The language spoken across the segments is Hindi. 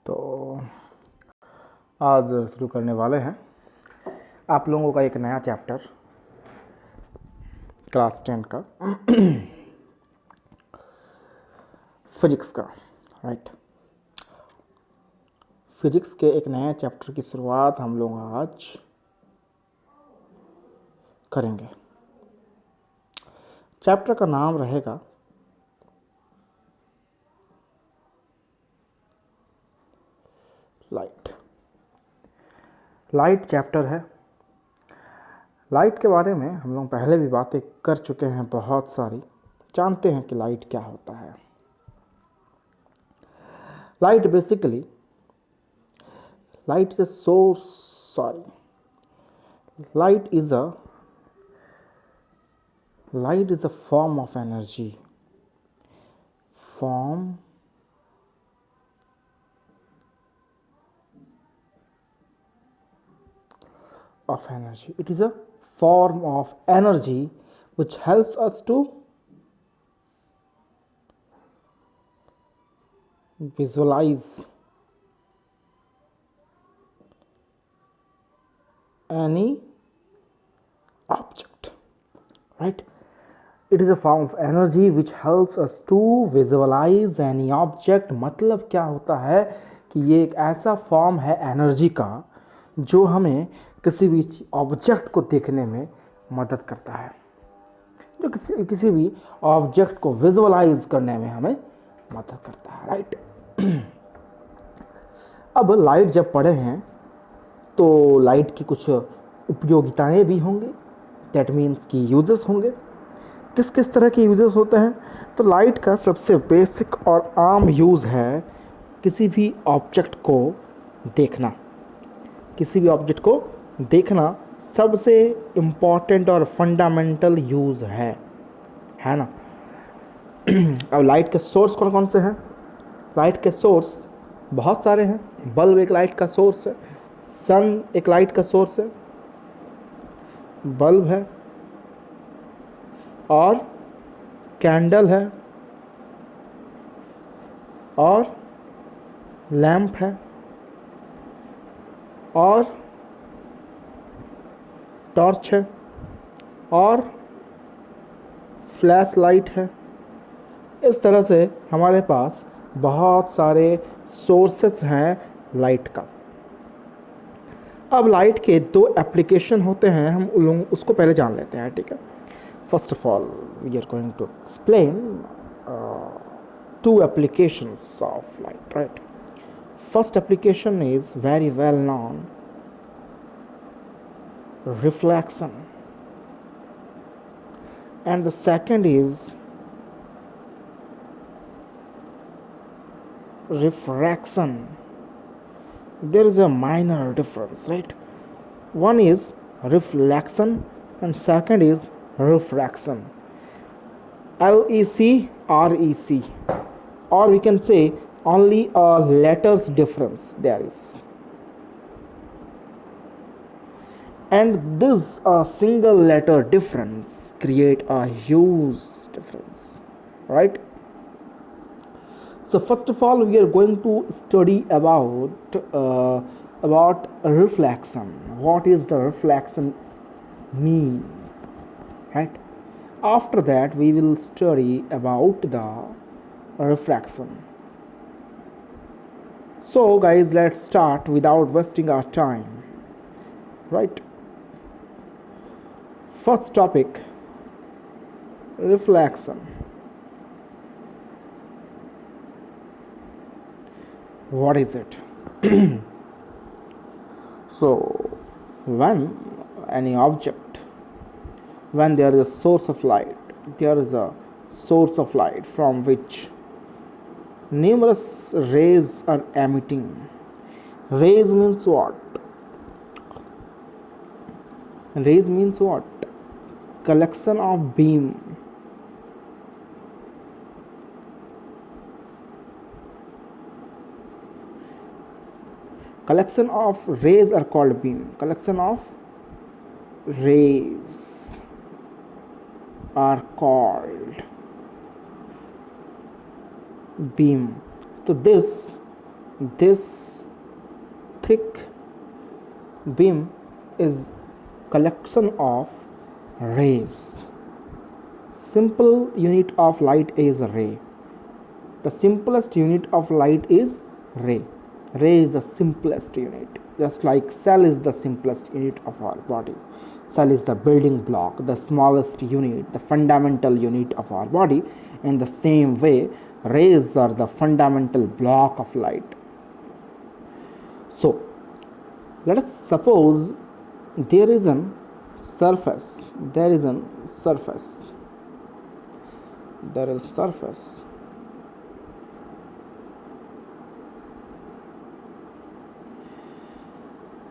तो आज शुरू करने वाले हैं आप लोगों का एक नया चैप्टर क्लास 10 का फिजिक्स का, राइट। फिजिक्स के एक नए चैप्टर की शुरुआत हम लोग आज करेंगे। चैप्टर का नाम रहेगा लाइट। लाइट चैप्टर है। लाइट के बारे में हम लोग पहले भी बातें कर चुके हैं बहुत सारी, जानते हैं कि लाइट क्या होता है। Light basically light is a source light is a form of energy, it is a form of energy which helps us to visualize any object, right? It is a form of energy which helps us to visualize any object। मतलब क्या होता है कि ये एक ऐसा फॉर्म है एनर्जी का जो हमें किसी भी ऑब्जेक्ट को देखने में मदद करता है, जो किसी भी ऑब्जेक्ट को विजुअलाइज करने में हमें मदद करता है, राइट। अब लाइट जब पढ़े हैं तो लाइट की कुछ उपयोगिताएं भी होंगी, दैट मीन्स कि यूजेस होंगे। किस किस तरह के यूजेस होते हैं? तो लाइट का सबसे बेसिक और आम यूज़ है किसी भी ऑब्जेक्ट को देखना। किसी भी ऑब्जेक्ट को देखना सबसे इम्पॉर्टेंट और फंडामेंटल यूज़ है ना। अब लाइट के सोर्स कौन कौन से हैं? लाइट के सोर्स बहुत सारे हैं। बल्ब एक लाइट का सोर्स है, सन एक लाइट का सोर्स है, बल्ब है और कैंडल है और लैंप है और टॉर्च है और फ्लैश लाइट है। इस तरह से हमारे पास बहुत सारे सोर्सेस हैं लाइट का। अब लाइट के दो एप्लीकेशन होते हैं, हम लोग उसको पहले जान लेते हैं, ठीक है। First of all we are going to explain two applications of light, right? First application is very well known, reflection, and the second is refraction. There is a minor difference, right? One is reflection and second is refraction. LEC, REC, or we can say only a letters difference there is, and this single letter difference create a huge difference, right? So first of all we are going to study about reflection. What is the reflection mean, right? After that we will study about the refraction. So guys, let's start without wasting our time, right? First topic, reflection. What is it? So when any object, when there is a source of light, there is a source of light from which numerous rays are emitting. Rays means what? Rays means what? Collection of beam. Collection of rays are called beam. Collection of rays are called beam. So this This thick beam is collection of rays. Simple unit of light is ray. The simplest unit of light is ray. Ray is the simplest unit. Just like cell is the simplest unit of our body. Cell is the building block, the smallest unit, the fundamental unit of our body. In the same way, rays are the fundamental block of light. So, let us suppose there is a surface. There is a surface. There is surface.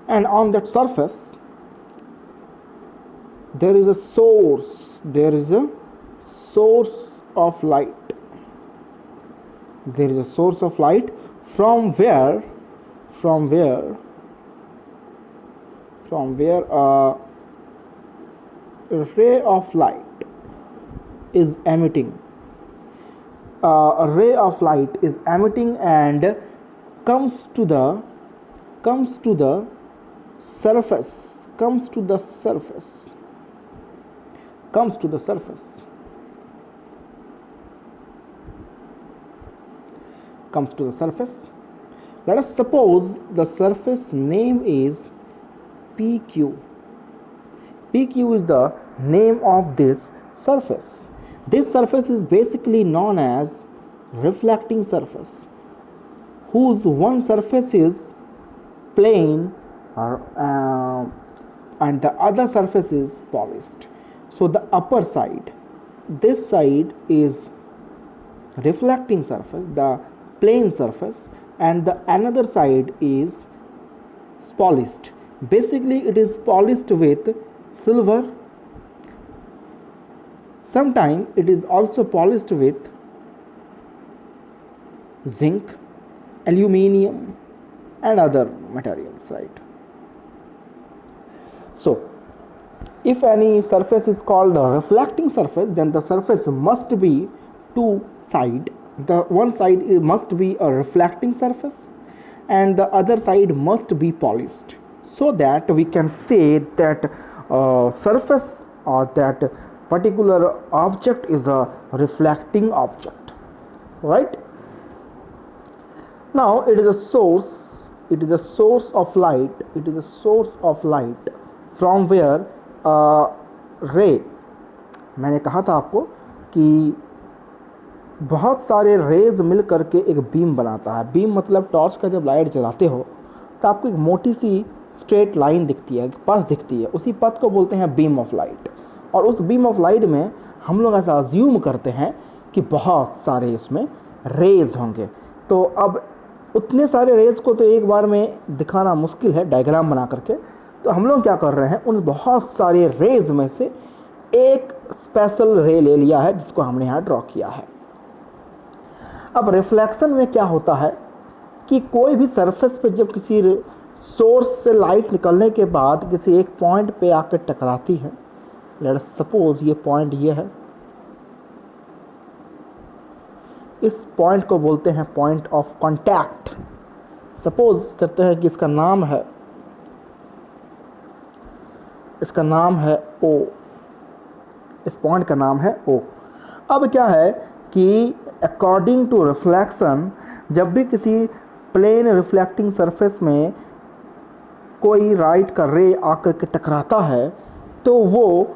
And on that surface, there is a source. There is a source of light. There is a source of light from where a ray of light is emitting. A ray of light is emitting and comes to the surface. Comes to the surface. Let us suppose the surface name is PQ. PQ is the name of this surface. This surface is basically known as reflecting surface, whose one surface is plane and the other surface is polished. So the upper side, this side is reflecting surface, the plane surface, and the another side is polished. Basically it is polished with silver. Sometimes it is also polished with zinc, aluminium and other materials, right? So if any surface is called a reflecting surface, then the surface must be two side. The one side must be a reflecting surface and the other side must be polished, so that we can say that surface or that particular object is a reflecting object, right? Now it is a source. It is a source of light. It is a source of light from where रे, मैंने कहा था आपको कि बहुत सारे रेज मिल करके एक बीम बनाता है. बीम मतलब टॉर्च का जब लाइट जलाते हो तो आपको एक मोटी सी स्ट्रेट लाइन दिखती है, पथ दिखती है. उसी पथ को बोलते हैं बीम ऑफ लाइट. और उस बीम ऑफ लाइट में हम लोग ऐसा अज्यूम करते हैं कि बहुत सारे इसमें रेज होंगे. तो अब उतने सारे रेज को तो एक बार में दिखाना मुश्किल है डायग्राम बना करके. तो हम लोग क्या कर रहे हैं, उन बहुत सारे रेज में से एक स्पेशल रे ले लिया है जिसको हमने यहाँ ड्रॉ किया है. अब रिफ्लेक्शन में क्या होता है कि कोई भी सरफेस पे जब किसी सोर्स से लाइट निकलने के बाद किसी एक पॉइंट पे आकर टकराती है, लेट्स सपोज ये पॉइंट ये है, इस पॉइंट को बोलते हैं पॉइंट ऑफ कांटेक्ट. सपोज करते हैं कि इसका नाम है O. इस पॉइंट का नाम है O. अब क्या है कि अकॉर्डिंग टू रिफ्लेक्शन, जब भी किसी प्लेन रिफ्लेक्टिंग सरफेस में कोई लाइट का रे आकर के टकराता है तो वो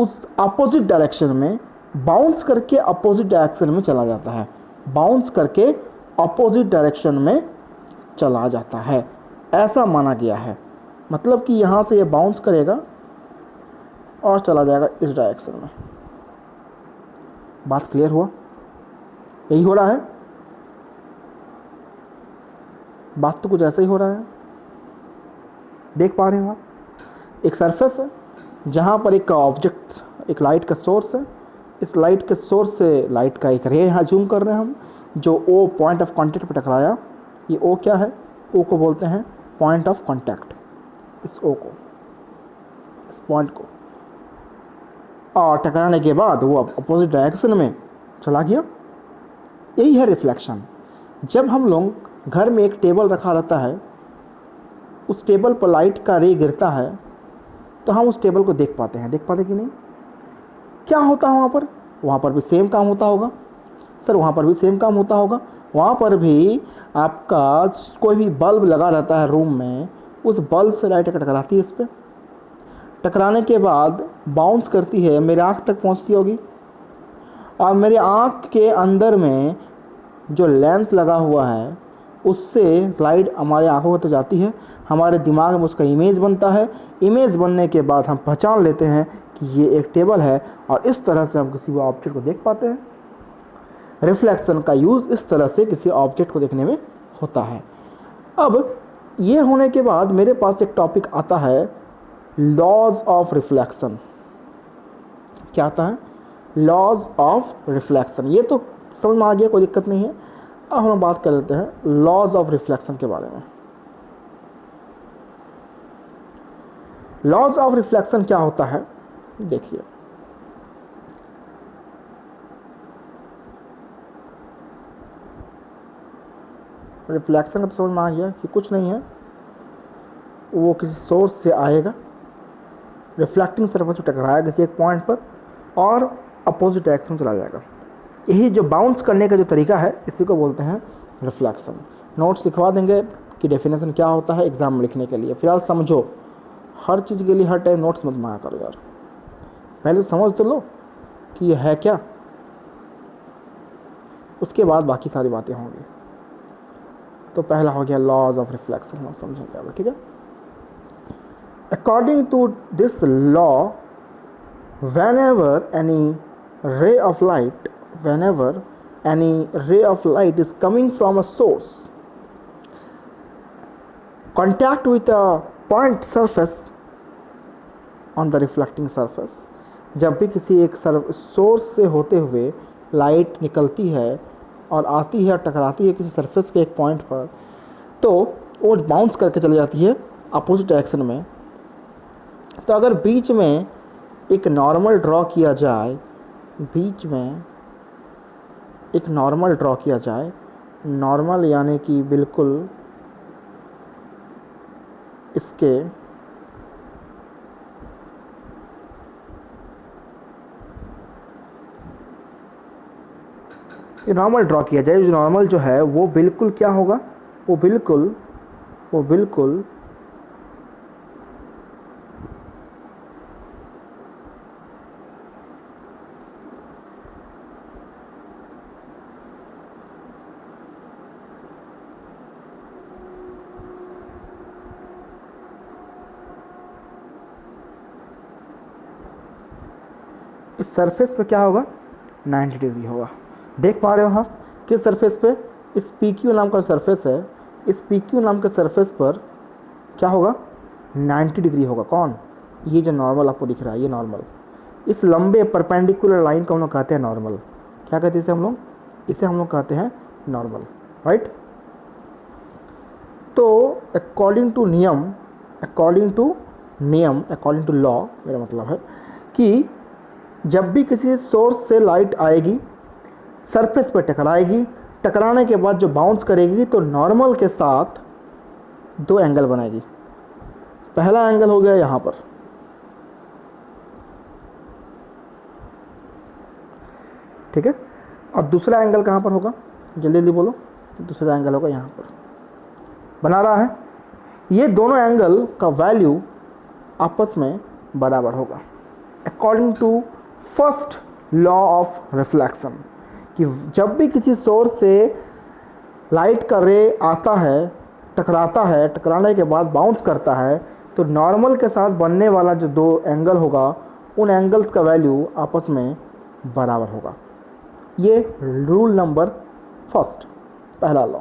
उस अपोजिट डायरेक्शन में बाउंस करके अपोजिट डायरेक्शन में चला जाता है. बाउंस करके अपोजिट डायरेक्शन में चला जाता है, ऐसा माना गया है. मतलब कि यहाँ से ये बाउंस करेगा और चला जाएगा इस डायरेक्शन में. बात क्लियर हुआ? यही हो रहा है. बात तो कुछ ऐसा ही हो रहा है. देख पा रहे हो आप, एक सरफेस है जहाँ पर एक ऑब्जेक्ट, एक लाइट का सोर्स है. इस लाइट के सोर्स से लाइट का एक रे यहाँ जूम कर रहे हैं हम, जो O पॉइंट ऑफ कांटेक्ट पर टकराया. ये O क्या है? O को बोलते हैं पॉइंट ऑफ कांटेक्ट. इस O को, इस पॉइंट को, और टकराने के बाद वो अपोजिट डायरेक्शन में चला गया. यही है रिफ्लेक्शन. जब हम लोग घर में एक टेबल रखा रहता है, उस टेबल पर लाइट का रे गिरता है तो हम उस टेबल को देख पाते हैं, देख पाते कि नहीं? क्या होता है वहाँ पर? वहाँ पर भी सेम काम होता होगा सर, वहाँ पर भी सेम काम होता होगा। वहाँ पर भी आपका कोई भी बल्ब लगा रहता है रूम में, उस बल्ब से लाइट टकराती है, इस पर टकराने के बाद बाउंस करती है, मेरे आँख तक पहुँचती होगी, और मेरी आँख के अंदर में जो लेंस लगा हुआ है उससे लाइट हमारे आँखों को तो जाती है, हमारे दिमाग में उसका इमेज बनता है। इमेज बनने के बाद हम पहचान लेते हैं कि ये एक टेबल है, और इस तरह से हम किसी भी ऑब्जेक्ट को देख पाते हैं। रिफ्लेक्शन का यूज़ इस तरह से किसी ऑब्जेक्ट को देखने में होता है। अब ये होने के बाद मेरे पास एक टॉपिक आता है लॉज ऑफ रिफ्लेक्शन। क्या आता है? Laws of reflection. ये तो समझ में आ गया, कोई दिक्कत नहीं है। अब हम बात कर लेते हैं लॉज ऑफ रिफ्लेक्शन के बारे में। लॉज ऑफ रिफ्लेक्शन क्या होता है? देखिए, रिफ्लेक्शन का तो समझ में आ गया कि कुछ नहीं है, वो किसी सोर्स से आएगा, रिफ्लेक्टिंग सरफेस पर टकराएगा किसी एक पॉइंट पर और अपोजिट डायरेक्शन में चला जाएगा। यही जो बाउंस करने का जो तरीका है, इसी को बोलते हैं रिफ्लेक्शन। नोट्स लिखवा देंगे कि डेफिनेशन क्या होता है एग्ज़ाम में लिखने के लिए। फिलहाल समझो, हर चीज़ के लिए हर टाइम नोट्स मत मांगा करो यार, पहले समझ तो लो कि ये है क्या, उसके बाद बाकी सारी बातें होंगी। तो पहला हो गया लॉज ऑफ रिफ्लेक्शन, हम समझेंगे अब, ठीक है। According to this law, whenever any ray of light whenever any ray of light is coming from a source, contact with a point surface on the reflecting surface, जब भी किसी एक सोर्स से होते हुए लाइट निकलती है और आती है और टकराती है किसी सरफेस के एक पॉइंट पर, तो वो बाउंस करके चली जाती है अपोजिट डायरेक्शन में। तो अगर बीच में एक नॉर्मल ड्रॉ किया जाए, बीच में एक नॉर्मल ड्रॉ किया जाए, नॉर्मल यानी कि बिल्कुल इसके ये नॉर्मल ड्रॉ किया जाए, जो नॉर्मल जो है वो बिल्कुल क्या होगा, वो बिल्कुल इस सरफेस पे क्या होगा, 90 डिग्री होगा। देख पा रहे हो आप किस सरफेस पे? इस PQ नाम का सरफेस है, इस PQ नाम के सरफेस पर क्या होगा, 90 डिग्री होगा। कौन? ये जो नॉर्मल आपको दिख रहा है, ये नॉर्मल, इस लंबे परपेंडिकुलर लाइन को हम लोग कहते हैं नॉर्मल। क्या कहते हैं इसे हम लोग? इसे हम लोग कहते हैं नॉर्मल, राइट। तो अकॉर्डिंग टू लॉ, मेरा मतलब है कि जब भी किसी सोर्स से लाइट आएगी, सरफेस पर टकराएगी, टकराने के बाद जो बाउंस करेगी तो नॉर्मल के साथ दो एंगल बनाएगी। पहला एंगल हो गया यहाँ पर, ठीक है, और दूसरा एंगल कहाँ पर होगा, जल्दी जल्दी बोलो। तो दूसरा एंगल होगा यहाँ पर, बना रहा है। ये दोनों एंगल का वैल्यू आपस में बराबर होगा according to first law of reflection, कि जब भी किसी सोर्स से लाइट का रे आता है, टकराता है, टकराने के बाद बाउंस करता है, तो नॉर्मल के साथ बनने वाला जो दो एंगल होगा, उन एंगल्स का वैल्यू आपस में बराबर होगा। ये रूल नंबर फर्स्ट, पहला लॉ।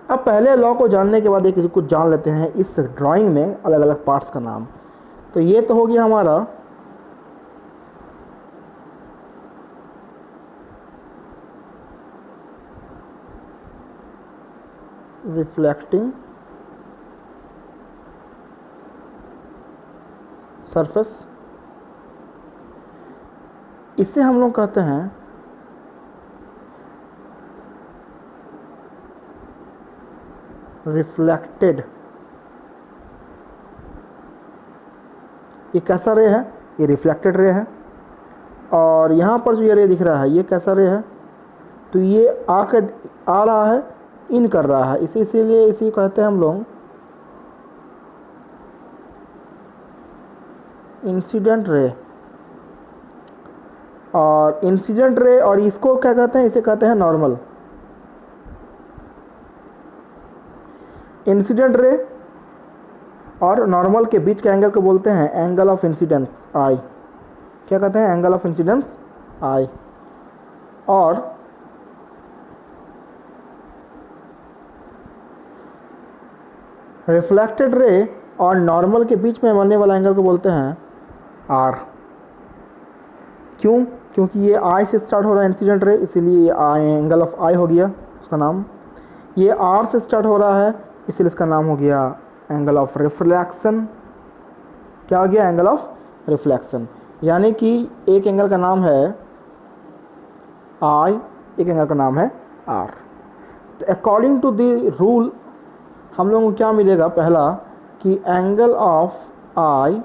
अब पहले लॉ को जानने के बाद एक कुछ जान लेते हैं इस ड्राइंग में अलग अलग पार्ट्स का नाम। तो ये तो हो गया हमारा रिफ्लेक्टिंग सरफेस, इसे हम लोग कहते हैं रिफ्लेक्टेड, ये कैसा रे है? ये रिफ्लेक्टेड रे है। और यहाँ पर जो ये रे दिख रहा है ये कैसा रे है? तो ये आकर आ रहा है, इन कर रहा है, इसीलिए इसी कहते हैं हम लोग इंसिडेंट रे। और इंसिडेंट रे, और इसको क्या कहते हैं? इसे कहते हैं नॉर्मल। इंसिडेंट रे और नॉर्मल के बीच के एंगल को बोलते हैं एंगल ऑफ इंसिडेंस, आई। क्या कहते हैं? एंगल ऑफ इंसिडेंस, आई। और रिफ्लेक्टेड रे और नॉर्मल के बीच में बनने वाला एंगल को बोलते हैं आर। क्यों? क्योंकि ये आई से स्टार्ट हो रहा है इंसिडेंट रे, इसीलिए ये आई एंगल ऑफ आई हो गया उसका नाम। ये आर से स्टार्ट हो रहा है, इसलिए इसका नाम हो गया एंगल ऑफ रिफ्लेक्शन। क्या हो गया? Angle of reflection. यानी कि एक एंगल का नाम है आई, एक एंगल का नाम है आर। तो अकॉर्डिंग टू द रूल हम लोगों को क्या मिलेगा? पहला कि एंगल ऑफ आई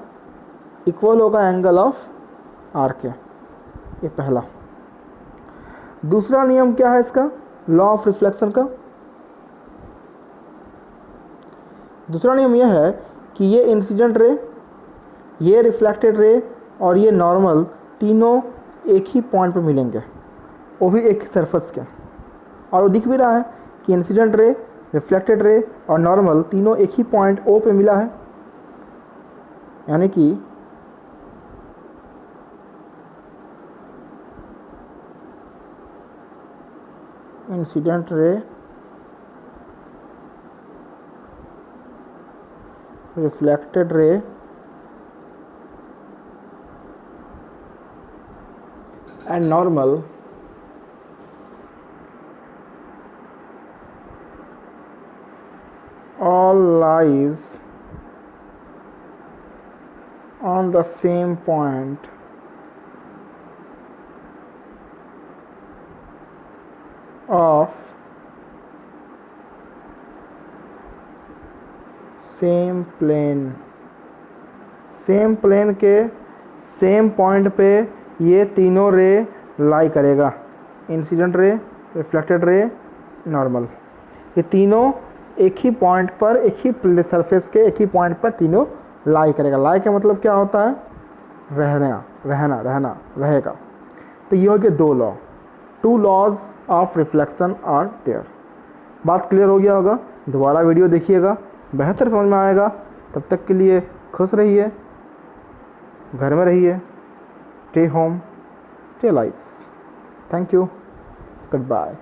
इक्वल होगा एंगल ऑफ आर के, ये पहला। दूसरा नियम क्या है इसका? लॉ ऑफ रिफ्लेक्शन का दूसरा नियम यह है कि ये इंसिडेंट रे, ये रिफ्लेक्टेड रे और ये नॉर्मल तीनों एक ही पॉइंट पे मिलेंगे, वो भी एक सरफेस के। और वो दिख भी रहा है कि इंसिडेंट रे, रिफ्लेक्टेड रे और नॉर्मल तीनों एक ही पॉइंट ओ पे मिला है। यानी कि incident ray, reflected ray and normal all lies on the same point of same plane. Same plane के सेम पॉइंट पे ये तीनों रे लाई करेगा, incident ray, reflected ray, normal. ये तीनों एक ही पॉइंट पर, एक ही सरफेस के एक ही पॉइंट पर तीनों लाई करेगा। लाई का मतलब क्या होता है? रहना, रहना, रहना, रहेगा। तो ये हो गया दो law, two laws of reflection are there. बात क्लियर हो गया होगा? दोबारा वीडियो देखिएगा, बेहतर समझ में आएगा। तब तक के लिए खुश रहिए, घर में रहिए, stay home, stay lives. Thank you, good bye.